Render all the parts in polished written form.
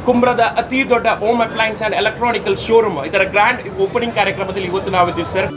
ಕುಂಬ್ರದ ಅತಿ ದೊಡ್ಡ home appliances and electronical showroom ಇದರ ಗ್ರ್ಯಾಂಡ್ ಓಪನಿಂಗ್ ಕಾರ್ಯಕ್ರಮದಲ್ಲಿ ಇವತ್ತು ನಾವಿದ್ದೀವಿ ಸರ್.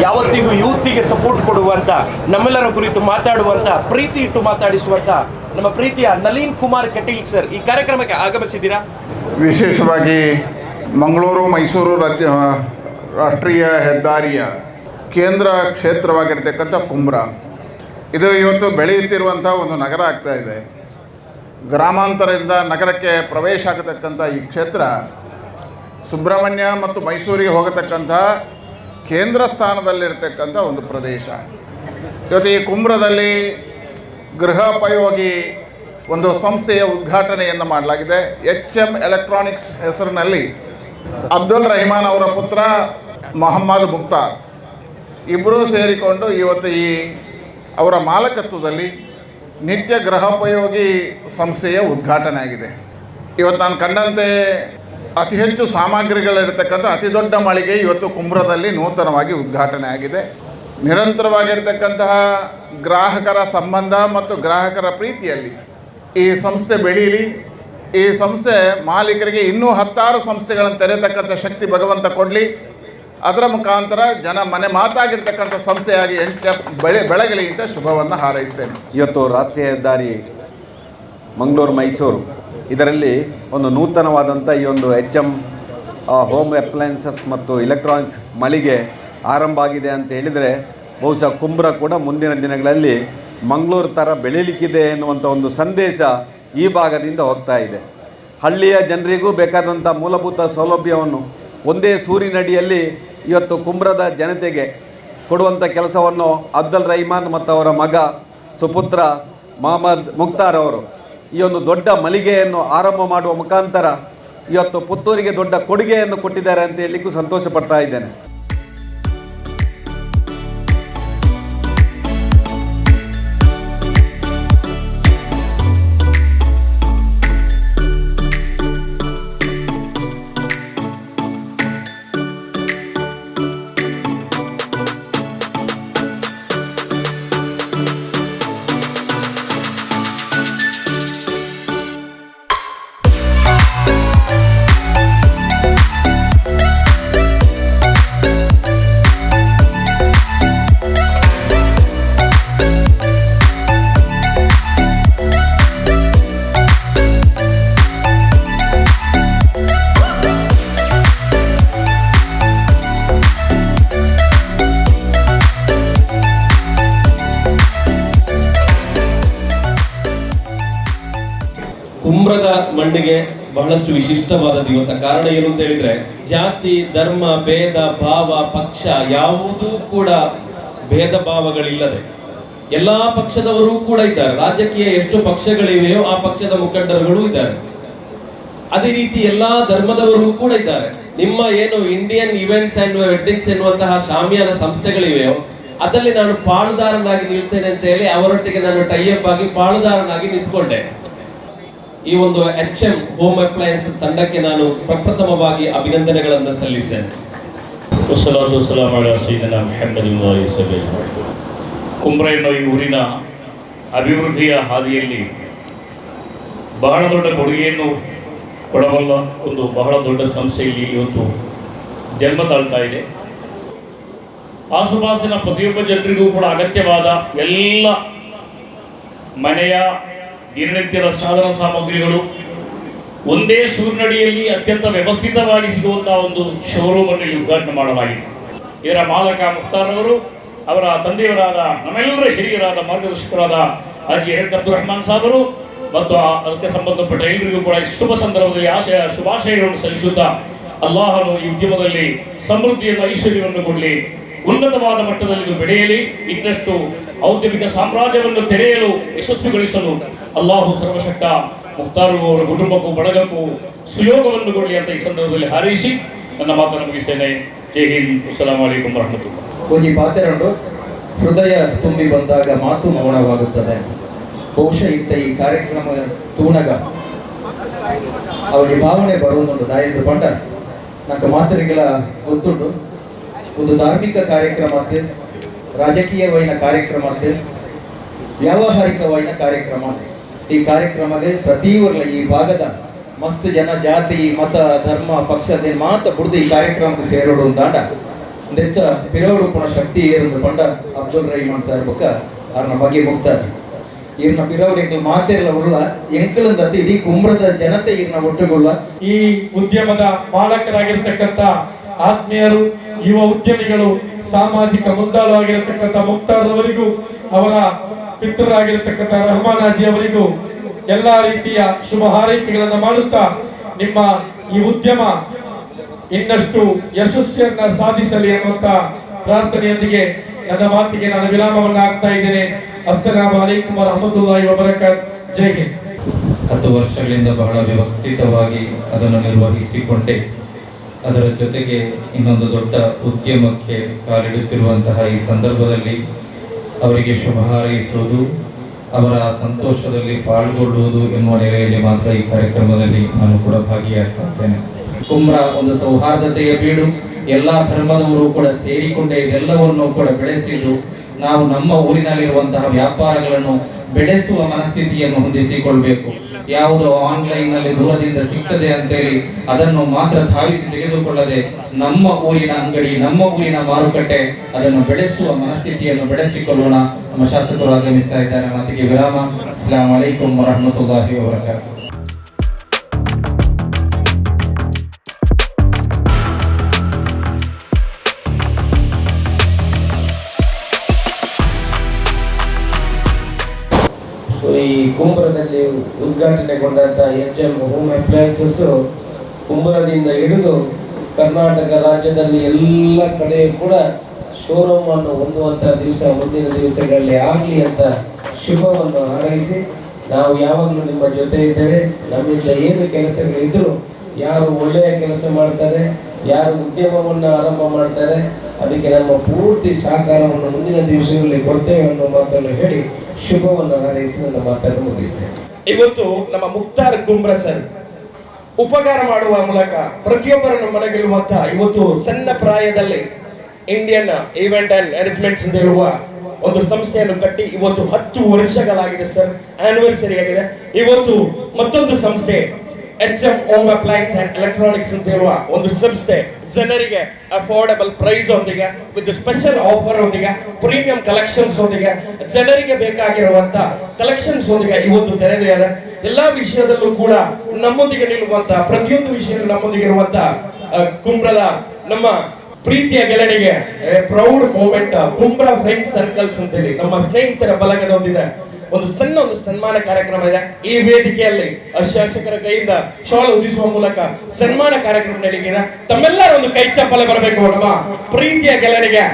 ಯಾವತ್ತಿಗೂ ಯೂತ್ಗೆ ಸಪೋರ್ಟ್ ಕೊಡುವಂಥ, ನಮ್ಮೆಲ್ಲರ ಕುರಿತು ಮಾತಾಡುವಂಥ, ಪ್ರೀತಿ ಇಟ್ಟು ಮಾತಾಡಿಸುವಂಥ ನಮ್ಮ ಪ್ರೀತಿಯ ನಳಿನ್ ಕುಮಾರ್ ಕಟೀಲ್ ಸರ್ ಈ ಕಾರ್ಯಕ್ರಮಕ್ಕೆ ಆಗಮಿಸಿದ್ದೀರಾ. ವಿಶೇಷವಾಗಿ ಮಂಗಳೂರು ಮೈಸೂರು ರಾಷ್ಟ್ರೀಯ ಹೆದ್ದಾರಿಯ ಕೇಂದ್ರ ಕ್ಷೇತ್ರವಾಗಿರ್ತಕ್ಕಂಥ ಕುಂಬ್ರ ಇದು ಇವತ್ತು ಬೆಳೆಯುತ್ತಿರುವಂಥ ಒಂದು ನಗರ ಆಗ್ತಾ ಇದೆ. ಗ್ರಾಮಾಂತರದಿಂದ ನಗರಕ್ಕೆ ಪ್ರವೇಶ ಆಗತಕ್ಕಂಥ ಈ ಕ್ಷೇತ್ರ ಸುಬ್ರಹ್ಮಣ್ಯ ಮತ್ತು ಮೈಸೂರಿಗೆ ಹೋಗತಕ್ಕಂಥ ಕೇಂದ್ರ ಸ್ಥಾನದಲ್ಲಿರ್ತಕ್ಕಂಥ ಒಂದು ಪ್ರದೇಶ. ಇವತ್ತು ಈ ಕುಂಬ್ರದಲ್ಲಿ ಗೃಹೋಪಯೋಗಿ ಒಂದು ಸಂಸ್ಥೆಯ ಉದ್ಘಾಟನೆಯನ್ನು ಮಾಡಲಾಗಿದೆ. HM ಎಲೆಕ್ಟ್ರಾನಿಕ್ಸ್ ಹೆಸರಿನಲ್ಲಿ ಅಬ್ದುಲ್ ರಹಿಮಾನ್ ಅವರ ಪುತ್ರ ಮೊಹಮ್ಮದ್ ಮುಕ್ತಾರ್ ಇಬ್ಬರೂ ಸೇರಿಕೊಂಡು ಇವತ್ತು ಈ ಅವರ ಮಾಲಕತ್ವದಲ್ಲಿ ನಿತ್ಯ ಗೃಹೋಪಯೋಗಿ ಸಂಸ್ಥೆಯ ಉದ್ಘಾಟನೆ ಆಗಿದೆ. ಇವತ್ತು ನಾನು ಕಂಡಂತೆ ಅತಿ ಹೆಚ್ಚು ಸಾಮಗ್ರಿಗಳಿರ್ತಕ್ಕಂಥ ಅತಿ ದೊಡ್ಡ ಮಳಿಗೆ ಇವತ್ತು ಕುಂಬ್ರದಲ್ಲಿ ನೂತನವಾಗಿ ಉದ್ಘಾಟನೆ ಆಗಿದೆ. ನಿರಂತರವಾಗಿರ್ತಕ್ಕಂತಹ ಗ್ರಾಹಕರ ಸಂಬಂಧ ಮತ್ತು ಗ್ರಾಹಕರ ಪ್ರೀತಿಯಲ್ಲಿ ಈ ಸಂಸ್ಥೆ ಬೆಳೀಲಿ. ಈ ಸಂಸ್ಥೆ ಮಾಲೀಕರಿಗೆ ಇನ್ನೂ 10 ಸಂಸ್ಥೆಗಳನ್ನು ತೆರೆತಕ್ಕಂಥ ಶಕ್ತಿ ಭಗವಂತ ಕೊಡಲಿ. ಅದರ ಮುಖಾಂತರ ಜನ ಮನೆ ಮಾತಾಗಿರ್ತಕ್ಕಂಥ ಸಂಸ್ಥೆಯಾಗಿ ಬೆಳಗಲಿ ಅಂತ ಶುಭವನ್ನು ಹಾರೈಸ್ತೇನೆ. ಇವತ್ತು ರಾಷ್ಟ್ರೀಯ ಹೆದ್ದಾರಿ ಮಂಗಳೂರು ಮೈಸೂರು ಇದರಲ್ಲಿ ಒಂದು ನೂತನವಾದಂಥ ಈ ಒಂದು HM ಹೋಮ್ ಅಪ್ಲಯನ್ಸಸ್ ಮತ್ತು ಎಲೆಕ್ಟ್ರಾನಿಕ್ಸ್ ಮಳಿಗೆ ಆರಂಭ ಆಗಿದೆ ಅಂತ ಹೇಳಿದರೆ ಬಹುಶಃ ಕುಂಬ್ರ ಕೂಡ ಮುಂದಿನ ದಿನಗಳಲ್ಲಿ ಮಂಗಳೂರು ಥರ ಬೆಳೀಲಿಕ್ಕಿದೆ ಎನ್ನುವಂಥ ಒಂದು ಸಂದೇಶ ಈ ಭಾಗದಿಂದ ಹೋಗ್ತಾ ಇದೆ. ಹಳ್ಳಿಯ ಜನರಿಗೂ ಬೇಕಾದಂಥ ಮೂಲಭೂತ ಸೌಲಭ್ಯವನ್ನು ಒಂದೇ ಸೂರಿನಡಿಯಲ್ಲಿ ಇವತ್ತು ಕುಂಬ್ರದ ಜನತೆಗೆ ಕೊಡುವಂಥ ಕೆಲಸವನ್ನು ಅಬ್ದುಲ್ ರಹಿಮಾನ್ ಮತ್ತು ಅವರ ಮಗ ಸುಪುತ್ರ ಮೊಹಮ್ಮದ್ ಮುಕ್ತಾರ್ ಅವರು ಈ ಒಂದು ದೊಡ್ಡ ಮಳಿಗೆಯನ್ನು ಆರಂಭ ಮಾಡುವ ಮುಖಾಂತರ ಇವತ್ತು ಪುತ್ತೂರಿಗೆ ದೊಡ್ಡ ಕೊಡುಗೆಯನ್ನು ಕೊಟ್ಟಿದ್ದಾರೆ ಅಂತ ಹೇಳಲಿಕ್ಕೂ ಸಂತೋಷ ಪಡ್ತಾ ಇದ್ದೇನೆ. ಕುಂಬ್ರದ ಮಣ್ಣಿಗೆ ಬಹಳಷ್ಟು ವಿಶಿಷ್ಟವಾದ ದಿವಸ. ಕಾರಣ ಏನು ಅಂತ ಹೇಳಿದ್ರೆ, ಜಾತಿ ಧರ್ಮ ಭೇದ ಭಾವ ಪಕ್ಷ ಯಾವುದೂ ಕೂಡ ಭೇದ ಭಾವಗಳಿಲ್ಲದೆ ಎಲ್ಲಾ ಪಕ್ಷದವರೂ ಕೂಡ ಇದ್ದಾರೆ. ರಾಜಕೀಯ ಎಷ್ಟು ಪಕ್ಷಗಳಿವೆಯೋ ಆ ಪಕ್ಷದ ಮುಖಂಡರುಗಳು ಇದ್ದಾರೆ. ಅದೇ ರೀತಿ ಎಲ್ಲಾ ಧರ್ಮದವರು ಕೂಡ ಇದ್ದಾರೆ. ನಿಮ್ಮ ಏನು ಇಂಡಿಯನ್ ಇವೆಂಟ್ಸ್ ಅಂಡ್ ವೆಡ್ಡಿಂಗ್ಸ್ ಎನ್ನುವಂತಹ ಶಾಮಿಯಾನ ಸಂಸ್ಥೆಗಳಿವೆಯೋ ಅದರಲ್ಲಿ ನಾನು ಪಾಳುದಾರನಾಗಿ ನಿಲ್ತೇನೆ ಅಂತ ಹೇಳಿ ಅವರೊಟ್ಟಿಗೆ ನಾನು ಟೈಅಪ್ ಆಗಿ ಪಾಳುದಾರನಾಗಿ ನಿಂತ್ಕೊಂಡೆ. ಈ ಒಂದು HM ಹೋಮ್ ಅಪ್ಲಯನ್ಸ್ ತಂಡಕ್ಕೆ ನಾನು ಪ್ರಪ್ರಥಮವಾಗಿ ಅಭಿನಂದನೆಗಳನ್ನು ಸಲ್ಲಿಸ್ತೇನೆ. ಕುಂಬ್ರ ಎನ್ನುವ ಈ ಊರಿನ ಅಭಿವೃದ್ಧಿಯ ಹಾದಿಯಲ್ಲಿ ಬಹಳ ದೊಡ್ಡ ಕೊಡುಗೆಯನ್ನು ಕೊಡಬಲ್ಲ ಒಂದು ಬಹಳ ದೊಡ್ಡ ಸಂಸ್ಥೆಯಲ್ಲಿ ಇವತ್ತು ಜನ್ಮ ತಾಳ್ತಾ ಇದೆ. ಆಸುಪಾಸಿನ ಪ್ರತಿಯೊಬ್ಬ ಜನರಿಗೂ ಕೂಡ ಅಗತ್ಯವಾದ ಎಲ್ಲ ಮನೆಯ ದಿನನಿತ್ಯದ ಸಾಧನ ಸಾಮಗ್ರಿಗಳು ಒಂದೇ ಸೂರಿನಡಿಯಲ್ಲಿ ಅತ್ಯಂತ ವ್ಯವಸ್ಥಿತವಾಗಿ ಸಿಗುವಂತಹ ಒಂದು ಶೋರೂಮ್ ಅನ್ನು ಇಲ್ಲಿ ಉದ್ಘಾಟನೆ ಮಾಡಲಾಗಿದೆ. ಇದರ ಮಾಲಕ ಮುಖ್ತಾರ್ ಅವರು, ಅವರ ತಂದೆಯವರಾದ ನಮ್ಮೆಲ್ಲರ ಹಿರಿಯರಾದ ಮಾರ್ಗದರ್ಶಕರಾದ ಹಾಜಿ ಎರೆಕ್ ಅಬ್ದುಲ್ ರಹಮಾನ್ ಸಾಹಬರು ಮತ್ತು ಅದಕ್ಕೆ ಸಂಬಂಧಪಟ್ಟ ಎಲ್ಲರಿಗೂ ಕೂಡ ಈ ಶುಭ ಸಂದರ್ಭದಲ್ಲಿ ಶುಭಾಶಯಗಳನ್ನು ಸಲ್ಲಿಸುತ್ತಾ ಅಲ್ಲಾಹನು ಈ ಉದ್ಯಮದಲ್ಲಿ ಸಮೃದ್ಧಿಯನ್ನು ಐಶ್ವರ್ಯವನ್ನು ಕೊಡಲಿ, ಉನ್ನತವಾದ ಮಟ್ಟದಲ್ಲಿ ಇದು ಬೆಳೆಯಲಿ, ಇನ್ನಷ್ಟು ಔದ್ಯಮಿಕ ಸಾಮ್ರಾಜ್ಯವನ್ನು ತೆರೆಯಲು ಯಶಸ್ವಿಗೊಳಿಸಲು ಅಲ್ಲಾಹು ಸರ್ವಶಕ್ತ ಮುಖ್ತಾರ್ ಅವರ ಕುಟುಂಬಕ್ಕೂ ಬಳಗಕ್ಕೂ ಸುಯೋಗವನ್ನು ಕೊಡಲಿ ಅಂತ ಈ ಸಂದರ್ಭದಲ್ಲಿ ಹಾರೈಸಿ ನನ್ನ ಮಾತನ್ನು ಮುಗಿಸ್ತೇನೆ. ಜೈ ಹಿಂದ್. ಅಸ್ಸಲಾಮು ಅಲೈಕುಂ ವರಹಮತುಲ್ಲಾಹ್. ಹೋಗಿ ಪಾತೆರಡು ಹೃದಯ ತುಂಬಿ ಬಂದಾಗ ಮಾತು ಮೌನವಾಗುತ್ತದೆ. ಬಹುಶಃ ಇತ್ತ ಈ ಕಾರ್ಯಕ್ರಮ ತೂಣಗ ಅವರಿಗೆ ಭಾವನೆ ಬರುವುದುಂಟು ದಾಯಂದು ಪಂಡ నాకు ಮಾತರಿಗಳ ಗೊತ್ತುಂಟು. ಒಂದು ಧಾರ್ಮಿಕ ಕಾರ್ಯಕ್ರಮ, ರಾಜಕೀಯವಾದ ಕಾರ್ಯಕ್ರಮ, ವ್ಯಾವಹಾರಿಕವಾದ ಕಾರ್ಯಕ್ರಮ. ಈ ಕಾರ್ಯಕ್ರಮಕ್ಕೆ ಪ್ರತಿ ಊರ್ಲ ಈ ಭಾಗದ ಮಸ್ತ್ ಜನ ಜಾತಿ ಮತ ಧರ್ಮ ಪಕ್ಷದ ಮಾತ ಬುಡ್ದು ಈ ಕಾರ್ಯಕ್ರಮಕ್ಕೆ ಸೇರೋಡು ಅಂತಾಂಡ ನೆತ್ತ ಪಿರೋಡು ಪುಣ ಶಕ್ತಿ ಏರುಂದು ಪಂಡ ಅಬ್ದುಲ್ ರಹಮಾನ್ ಸರ್ ಬೊಕ್ಕ ಅವ್ರನ್ನ ಬಗ್ಗೆ ಮುಕ್ತಾರೆ. ಇರ್ನ ಪಿರೋಡು ಎಂಕಲ್ ಮಾತೆಲ್ಲ ಉಳ್ಳ ಎಂಕಲಂದ ಇಡೀ ಕುಂಬ್ರದ ಜನತೆ ಇರ್ನ ಒಟ್ಟುಗೊಳ್ಳ. ಈ ಉದ್ಯಮದ ಮಾಲಕರಾಗಿರ್ತಕ್ಕಂಥ ಆತ್ಮೀಯರು, ಯುವ ಉದ್ಯಮಿಗಳು, ಸಾಮಾಜಿಕ ಮುಂದಾಳುವಾಗಿರತಕ್ಕಂಥ ಮುಕ್ತಾರ್ ಅವರಿಗೂ, ಅವರ ಪಿತೃರಾಗಿರತಕ್ಕಂಥ ರಹಮಾನ್ ಹಾಜಿ ಅವರಿಗೂ ಎಲ್ಲ ರೀತಿಯ ಶುಭ ಹಾರೈಕೆಗಳನ್ನು ಮಾಡುತ್ತಾ ನಿಮ್ಮ ಈ ಉದ್ಯಮ ಇನ್ನಷ್ಟು ಯಶಸ್ವಿಯನ್ನ ಸಾಧಿಸಲಿ ಅನ್ನುವಂಥ ಪ್ರಾರ್ಥನೆಯೊಂದಿಗೆ ನನ್ನ ಮಾತಿಗೆ ನಾನು ವಿರಾಮವನ್ನು ಹಾಕ್ತಾ ಇದ್ದೇನೆ. ಅಸ್ಸಲಾಮು ಅಲೈಕುಂ ವರಹಮತುಲ್ಲಾಹಿ ವಬರಕಾತ್. ಜೈ ಹಿಂದ್. 10 ವರ್ಷಗಳಿಂದ ಬಹಳ ವ್ಯವಸ್ಥಿತವಾಗಿ ಅದನ್ನು ನಿರ್ವಹಿಸಿಕೊಂಡೆ. ಅದರ ಜೊತೆಗೆ ಇನ್ನೊಂದು ದೊಡ್ಡ ಉದ್ಯಮಕ್ಕೆ ಕಾಲಿಡುತ್ತಿರುವಂತಹ ಈ ಸಂದರ್ಭದಲ್ಲಿ ಅವರಿಗೆ ಶುಭ ಹಾರೈಸುವುದು, ಅವರ ಸಂತೋಷದಲ್ಲಿ ಪಾಲ್ಗೊಳ್ಳುವುದು ಎನ್ನುವ ನೆಲೆಯಲ್ಲಿ ಮಾತ್ರ ಈ ಕಾರ್ಯಕ್ರಮದಲ್ಲಿ ನಾನು ಕೂಡ ಭಾಗಿಯಾಗ್ತಾ ಇದ್ದೇನೆ. ಕುಂಬ್ರ ಒಂದು ಸೌಹಾರ್ದತೆಯ ಬೀಡು, ಎಲ್ಲ ಧರ್ಮದವರು ಕೂಡ ಸೇರಿಕೊಂಡೇ ಇದೆಲ್ಲವನ್ನು ಕೂಡ ಬೆಳೆಸಿದ್ದು ನಾವು ನಮ್ಮ ಊರಿನಲ್ಲಿರುವಂತಹ ವ್ಯಾಪಾರಗಳನ್ನು ಬೆಳೆಸುವ ಮನಸ್ಥಿತಿಯನ್ನು ಹೊಂದಿಸಿಕೊಳ್ಬೇಕು. ಯಾವುದು ಆನ್ಲೈನ್ನಲ್ಲಿ ದೂರದಿಂದ ಸಿಗ್ತದೆ ಅಂತೇಳಿ ಅದನ್ನು ಮಾತ್ರ ಧಾವಿಸಿ ತೆಗೆದುಕೊಳ್ಳದೆ ನಮ್ಮ ಊರಿನ ಅಂಗಡಿ, ನಮ್ಮ ಊರಿನ ಮಾರುಕಟ್ಟೆ ಅದನ್ನು ಬೆಳೆಸುವ ಮನಸ್ಥಿತಿಯನ್ನು ಬೆಳೆಸಿಕೊಳ್ಳೋಣ. ನಮ್ಮ ಶಾಸಕರು ಆಗಮಿಸ್ತಾ ಇದ್ದಾರೆ. ಮಾತಿಗೆ ವಿರಾಮ. ಅಸ್ಸಲಾಮು ಅಲೈಕುಂ ವರಹಮತುಲ್ಲಾಹಿ ವಬರಕಾತುಹು. ಈ ಕುಂಬ್ರದಲ್ಲಿ ಉದ್ಘಾಟನೆಗೊಂಡಂಥ HM ಹೋಮ್ ಅಪ್ಲಯನ್ಸಸ್ ಕುಂಬ್ರದಿಂದ ಹಿಡಿದು ಕರ್ನಾಟಕ ರಾಜ್ಯದಲ್ಲಿ ಎಲ್ಲ ಕಡೆ ಕೂಡ ಶೋರೂಮ್ ಅನ್ನು ಹೊಂದುವಂಥ ದಿವಸ ಮುಂದಿನ ದಿವಸಗಳಲ್ಲಿ ಆಗಲಿ ಅಂತ ಶುಭವನ್ನು ಹಾರೈಸಿ, ನಾವು ಯಾವಾಗಲೂ ನಿಮ್ಮ ಜೊತೆ ಇದ್ದೇವೆ. ನಮ್ಮಿಂದ ಏನು ಕೆಲಸಗಳಿದ್ದರೂ, ಯಾರು ಒಳ್ಳೆಯ ಕೆಲಸ ಮಾಡ್ತಾರೆ, ಯಾರು ಉದ್ಯಮವನ್ನು ಆರಂಭ ಮಾಡ್ತಾರೆ, ಅದಕ್ಕೆ ನಮ್ಮ ಪೂರ್ತಿ ಸಹಕಾರವನ್ನು ಮುಂದಿನ ದಿವಸಗಳಲ್ಲಿ ಕೊಡ್ತೇವೆ ಅನ್ನೋ ಮಾತನ್ನು ಹೇಳಿ ಶುಭವನ್ನು ಹಾರೈಸಿ ನನ್ನ ಮಾತನ್ನು ಮುಗಿಸ್ತೇನೆ. ಇವತ್ತು ನಮ್ಮ ಮುಖ್ತಾರ್ ಕುಂಬ್ರ ಸರ್ ಉಪಕಾರ ಮಾಡುವ ಮೂಲಕ ಪ್ರತಿಯೊಬ್ಬರನ್ನು ಮನಗೆಲ್ಲುವಂತ ಇವತ್ತು ಸಣ್ಣ ಪ್ರಾಯದಲ್ಲಿ ಇಂಡಿಯನ್ ಈವೆಂಟ್ ಅಂಡ್ ಅರೇಂಜ್ಮೆಂಟ್ಸ್ ಅಂತ ಹೇಳುವ ಒಂದು ಸಂಸ್ಥೆಯನ್ನು ಕಟ್ಟಿ ಇವತ್ತು 10 ವರ್ಷಗಳಾಗಿದೆ ಸರ್, ಆನಿವರ್ಸರಿ ಆಗಿದೆ. ಇವತ್ತು ಮತ್ತೊಂದು ಸಂಸ್ಥೆ HM home appliances and electronics ಅಂತ ಹೇಳುವ ಒಂದು ಸಂಸ್ಥೆ ಜನರಿಗೆ ಅಫೋರ್ಡಬಲ್ ಪ್ರೈಸ್ ಒಂದಿಗೆ, ವಿತ್ ಸ್ಪೆಷಲ್ ಆಫರ್ ಒಂದಿಗೆ, ಪ್ರೀಮಿಯಂ ಕಲೆಕ್ಷನ್ಸ್ ಒಂದಿಗೆ, ಜನರಿಗೆ ಬೇಕಾಗಿರುವಂತ ಕಲೆಕ್ಷನ್ಸ್ ಒಂದಿಗೆ ಇವತ್ತು ತೆರೆದಿದೆ. ಎಲ್ಲಾ ವಿಷಯದಲ್ಲೂ ಕೂಡ ನಮ್ಮೊಂದಿಗೆ ನಿಲ್ಲುವಂತ, ಪ್ರತಿಯೊಂದು ವಿಷಯದಲ್ಲೂ ನಮ್ಮೊಂದಿಗೆ ಇರುವಂತ ಕುಂಬ್ರದ ನಮ್ಮ ಪ್ರೀತಿಯ ಗೆಳನಿಗೆ ಪ್ರೌಡ್ ಮೂಮೆಂಟ್ ಕುಂಬ್ರ ಫ್ರೆಂಡ್ ಸರ್ಕಲ್ಸ್ ಅಂತೇಳಿ ನಮ್ಮ ಸ್ನೇಹಿತರ ಬಲಗದೊಂದಿದೆ ಒಂದು ಸನ್ಮಾನ ಕಾರ್ಯಕ್ರಮ ಇದೆ. ಈ ವೇದಿಕೆಯಲ್ಲಿ ಶಾಸಕರ ಕೈಯಿಂದ ಶಾಲ ಹೊದಿಸುವ ಮೂಲಕ ಸನ್ಮಾನ ಕಾರ್ಯಕ್ರಮ ನಡೆಯಲಿದೆ. ತಮ್ಮೆಲ್ಲರ ಒಂದು ಕೈ ಚಪ್ಪಲೆ ಬರಬೇಕು ನಮ್ಮ ಪ್ರೀತಿಯ ಗೆಳನಿಗೆ.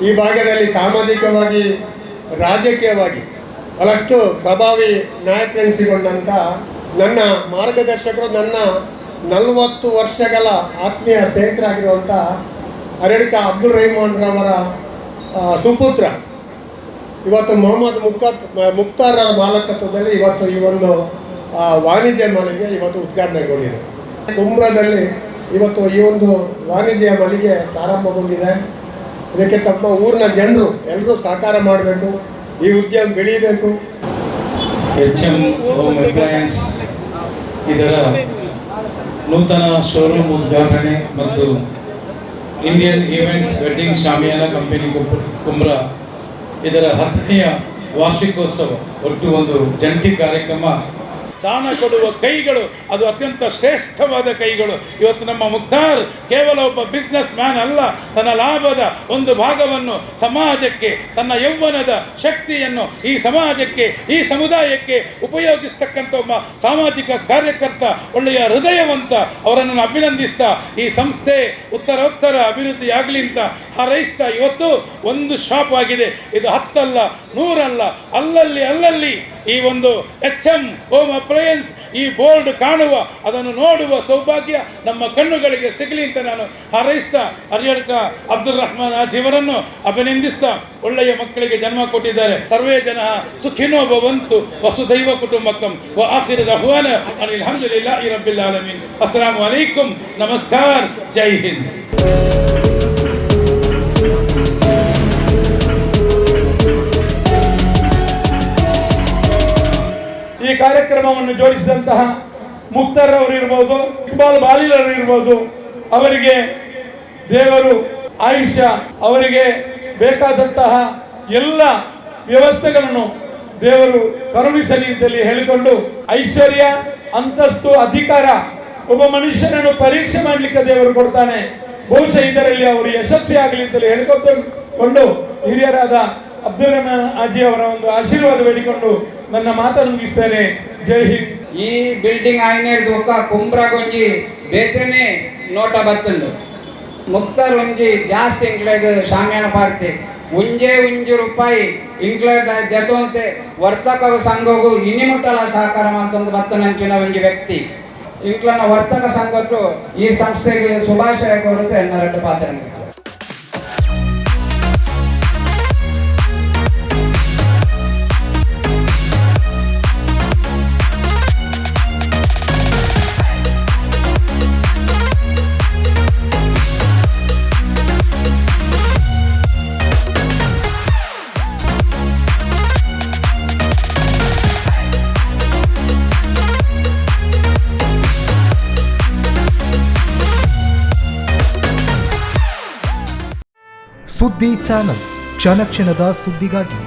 ಈ ಭಾಗದಲ್ಲಿ ಸಾಮಾಜಿಕವಾಗಿ ರಾಜಕೀಯವಾಗಿ ಬಹಳಷ್ಟು ಪ್ರಭಾವಿ ನಾಯಕರೆನಿಸಿಕೊಂಡಂಥ ನನ್ನ ಮಾರ್ಗದರ್ಶಕರು, ನನ್ನ 40 ವರ್ಷಗಳ ಆತ್ಮೀಯ ಸ್ನೇಹಿತರಾಗಿರುವಂಥ ಅರೆಡ್ಕ ಅಬ್ದುಲ್ ರಹಮಾನ್ ರವರ ಸುಪುತ್ರ ಇವತ್ತು ಮೊಹಮ್ಮದ್ ಮುಖ್ತಾರ್ ಮಾಲಕತ್ವದಲ್ಲಿ ಇವತ್ತು ಈ ಒಂದು ವಾಣಿಜ್ಯ ಮಳಿಗೆ ಇವತ್ತು ಉದ್ಘಾಟನೆಗೊಂಡಿದೆ. ಕುಂಬ್ರದಲ್ಲಿ ಇವತ್ತು ಈ ಒಂದು ವಾಣಿಜ್ಯ ಮಳಿಗೆ ಪ್ರಾರಂಭಗೊಂಡಿದೆ. ಇದಕ್ಕೆ ತಮ್ಮ ಊರಿನ ಜನರು ಎಲ್ಲರೂ ಸಹಕಾರ ಮಾಡಬೇಕು, ಈ ಉದ್ಯಮ ಬೆಳೀಬೇಕು. HM ಹೋಮ್ ಅಪ್ಲಯನ್ಸ್ ಇದರ ನೂತನ ಶೋರೂಮ್ ಉದ್ಘಾಟನೆ ಮತ್ತು ಇಂಡಿಯನ್ ಈವೆಂಟ್ಸ್ ವೆಡ್ಡಿಂಗ್ ಶಾಮಿಯಾನ ಕಂಪನಿ ಕುಂಬ್ರಾ ಇದರ 10ನೆಯ ವಾರ್ಷಿಕೋತ್ಸವ ಒಟ್ಟು ಒಂದು ಜಂಟಿ ಕಾರ್ಯಕ್ರಮ. ದಾನ ಕೊಡುವ ಕೈಗಳು ಅದು ಅತ್ಯಂತ ಶ್ರೇಷ್ಠವಾದ ಕೈಗಳು. ಇವತ್ತು ನಮ್ಮ ಮುಕ್ತಾರ್ ಕೇವಲ ಒಬ್ಬ ಬಿಸ್ನೆಸ್ ಮ್ಯಾನ್ ಅಲ್ಲ, ತನ್ನ ಲಾಭದ ಒಂದು ಭಾಗವನ್ನು ಸಮಾಜಕ್ಕೆ, ತನ್ನ ಯೌವನದ ಶಕ್ತಿಯನ್ನು ಈ ಸಮಾಜಕ್ಕೆ, ಈ ಸಮುದಾಯಕ್ಕೆ ಉಪಯೋಗಿಸ್ತಕ್ಕಂಥ ಒಬ್ಬ ಸಾಮಾಜಿಕ ಕಾರ್ಯಕರ್ತ, ಒಳ್ಳೆಯ ಹೃದಯವಂತ. ಅವರನ್ನು ಅಭಿನಂದಿಸ್ತಾ ಈ ಸಂಸ್ಥೆ ಉತ್ತರೋತ್ತರ ಅಭಿವೃದ್ಧಿಯಾಗಲಿ ಅಂತ ಹಾರೈಸ್ತಾ ಇವತ್ತು ಒಂದು ಶಾಪ್ ಆಗಿದೆ. ಇದು 10 ಅಲ್ಲ, 100 ಅಲ್ಲ, ಅಲ್ಲಲ್ಲಿ ಈ ಒಂದು HM ಹೋಮ್ ಅಪ್ಲಯನ್ಸ್ ಈ ಬೋರ್ಡ್ ಕಾಣುವ, ಅದನ್ನು ನೋಡುವ ಸೌಭಾಗ್ಯ ನಮ್ಮ ಕಣ್ಣುಗಳಿಗೆ ಸಿಗಲಿ ಅಂತ ನಾನು ಹಾರೈಸ್ತಾ ಹರಿಯಡ್ಕ ಅಬ್ದುಲ್ ರಹಮಾನ್ ಆಜಿಯವರನ್ನು ಅಭಿನಂದಿಸ್ತಾ, ಒಳ್ಳೆಯ ಮಕ್ಕಳಿಗೆ ಜನ್ಮ ಕೊಟ್ಟಿದ್ದಾರೆ. ಸರ್ವೇ ಜನ ಸುಖಿನೋ ಭವಂತು ವಸುದೈವ ಕುಟುಂಬಕಂ ವ ಆಖಿರ್ ದಅವಾನ ಅನಿಲ್ ಹಮ್ದುಲಿಲ್ಲಾಹಿ ರಬ್ಬಿಲ್ ಆಲಮೀನ್. ಅಸ್ಸಲಾಮು ಅಲೈಕುಂ, ನಮಸ್ಕಾರ, ಜೈ ಹಿಂದ್. ಈ ಕಾರ್ಯಕ್ರಮವನ್ನು ಜೋಡಿಸಿದಂತಹ ಮುಕ್ತಾರ್ ಅವರು ಇರ್ಬೋದು, ಇಕ್ಬಾಲ್ ಬಾಲಿಲ್ ಅವರು ಇರ್ಬೋದು, ಅವರಿಗೆ ದೇವರು ಆಯುಷ್ಯ, ಅವರಿಗೆ ಬೇಕಾದಂತಹ ಎಲ್ಲ ವ್ಯವಸ್ಥೆಗಳನ್ನು ದೇವರು ಕರುಣಿಸಲಿ ಅಂತೇಳಿ ಹೇಳಿಕೊಂಡು, ಐಶ್ವರ್ಯ, ಅಂತಸ್ತು, ಅಧಿಕಾರ ಒಬ್ಬ ಮನುಷ್ಯನನ್ನು ಪರೀಕ್ಷೆ ಮಾಡಲಿಕ್ಕೆ ದೇವರು ಕೊಡ್ತಾನೆ. ಬಹುಶಃ ಇದರಲ್ಲಿ ಅವರು ಯಶಸ್ವಿ ಆಗಲಿ ಅಂತೇಳಿ ಹೇಳಿಕೊಂಡು ಹಿರಿಯರಾದ ಅಬ್ದುಲ್ ರಹಮಾನ್ ಆಜಿ ಅವರ ಒಂದು ಆಶೀರ್ವಾದ ಬೇಡಿಕೊಂಡು ನನ್ನ ಮಾತನ್ನು ಮುಗಿಸ್ತೇನೆ. ಜೈ ಹಿಂದ್. ಈ ಬಿಲ್ಡಿಂಗ್ ಆಯ್ನೇರ್ದು ಒಕ್ಕ ಕುಂಬ್ರಾಗೊಂಜಿ ಬೇತೇನೆ ನೋಟ ಬತ್ತಂಡು ಮುಕ್ತಾರ್ ಒಂಜಿ ಜಾಸ್ತಿ ಇಂಕ್ಲೆಗ್ ಶಾಮ್ಯಾನ ಪಾರ್ತಿ ಒಂಜೆ ರೂಪಾಯಿ ಇಂಕ್ಲೆಗ್ ಜತವಂತೆ ವರ್ತಕ ಸಂಘಗೂ ಇನ್ನಿಮುಟ್ಟಲ ಸಹಕಾರ ಮಾಡ್ತಂದು ಬತ್ತನಂಚಿನ ಒಂಜಿ ವ್ಯಕ್ತಿ ಇಂಕ್ಲನ ವರ್ತಕ ಸಂಘಕ್ಕೂ ಈ ಸಂಸ್ಥೆಗೆ ಶುಭಾಶಯ ಕೋರುತ್ತೆ ಎನ್ನ ಪಾತ್ರ. ಸುದ್ದಿ ಚಾನಲ್, ಕ್ಷಣ ಕ್ಷಣದ ಸುದ್ದಿಗಾಗಿ.